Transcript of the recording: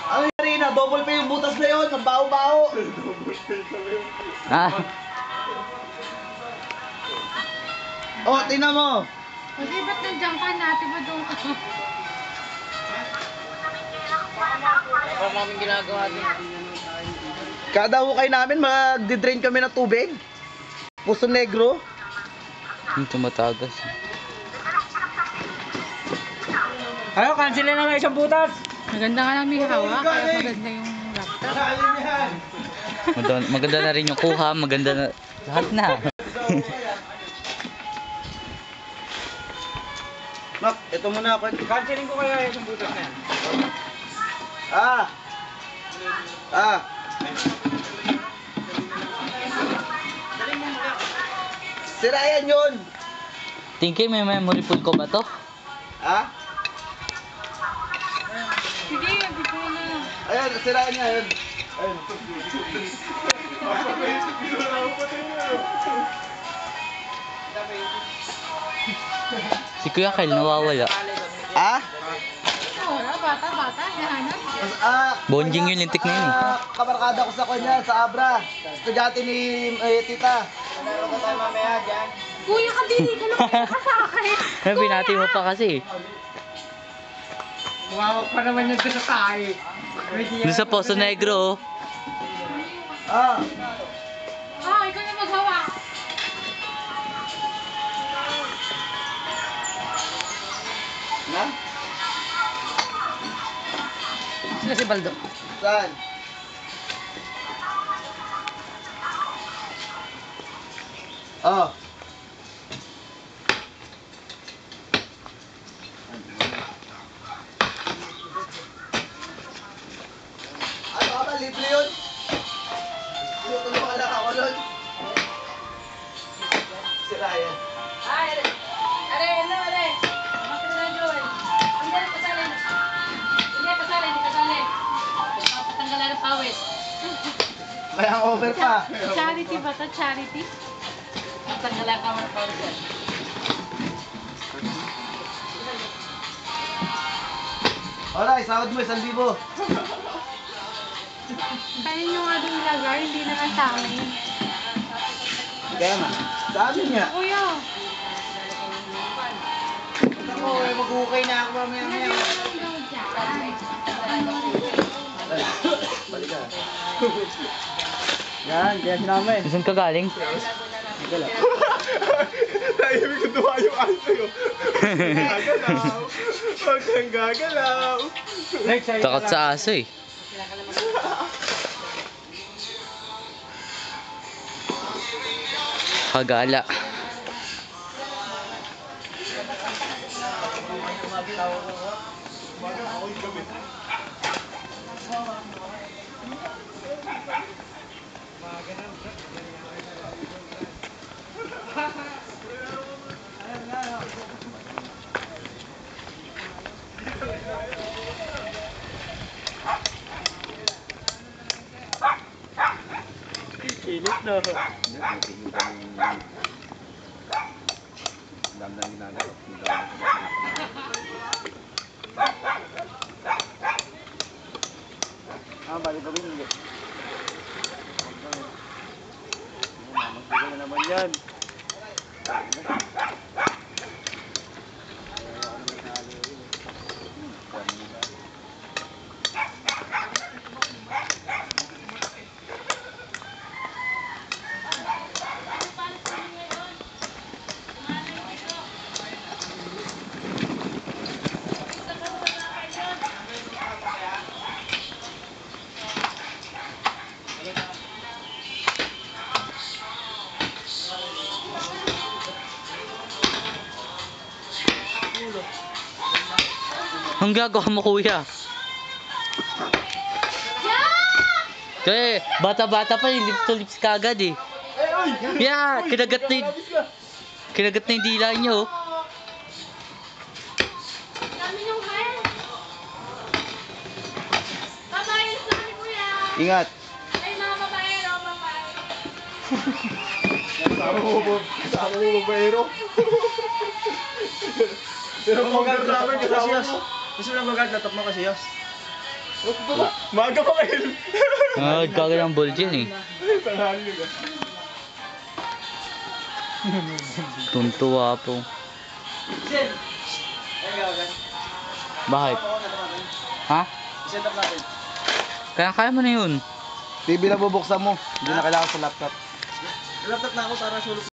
Ano yung rin na? Double pay yung butas na yun. Ang bao-bao. Ah, Oh, tingnan mo. Kasi ba't nandiyan ka natin ba doon? Parang namin ginagawa din. Kada hukay namin, mag-drain kami ng tubig. Puso Negro. yung tumatagas. Ayaw, cancel na lang isang butas. Maganda nga lang may hawak, kaya maganda yung laptop. Maganda na rin yung kuha, maganda na lahat na. Nak, ito muna ako. Cancelin ko kaya isang butas na yan. Ah. Sira yan yun. Tingke, may memory full ko ba to? Ha? Sige, bito na. Ayun, sira niya yun. Ayun. Si Kuya Kyle nawawala. Ah? Wala, bata, hinahanap. Bonjing yung lintik na yun eh. Kabarkada ko sa kanya, sa Abra. Estudyante ni Tita. Kuya, kabili ka lang ka sa akin. Binati mo pa kasi. Mawawag pa naman yun sa tayo. Doon sa Poso Negro. Ah. Ikaw na maghawak. Na? Sila si Baldo. Saan? Oh. Ano ka ba? Libre yun? Tulungan lang ako nun. Sira yan. Are. Bakit na Joel? Hindi na pasalin. Hindi pasalin. Patanggalan ng pawis. May hangover pa. Charity ba ito? Charity? Patanggalan ka mo ng pawis yan. Alright, sahod mo 1,000. Kaya nyo nga doon ilagay, hindi naman sa amin. Kaya nga. Sa amin nga. Kuya, Ako, mag-ukay na ako mamaya. lagyan mo lang daw dyan. Balik ka. Yan, kaya namin. Saan ka galing? Tahimik ko tuwa yung aso sa'yo. Gagalaw. Huwag kang gagalaw. Takot sa aso eh. Kagala. Init na. Balik kami hindi. Magbigay na naman yan. Ang gagawa mo kuya? Kaya bata-bata pa yung lips to lips kagad eh. Yeah, kinagat na yung dila niya oh. Dami yung hair. Babae sa akin, kuya. Ingat. Ay, mga babae, Sama mo ba, babaero? Pero powder namin kasama mo. Gusto mo lang magagad, laptop mo kasi yas. Maga pa kayo. Kagad ang ball dyan eh. Tanghali yun ah. Tuntua po. Bakit? Ha? Set up natin. Kaya mo na yun. TV na bubuksan mo. Hindi na kailangan sa laptop. Laptop na ako para sulok.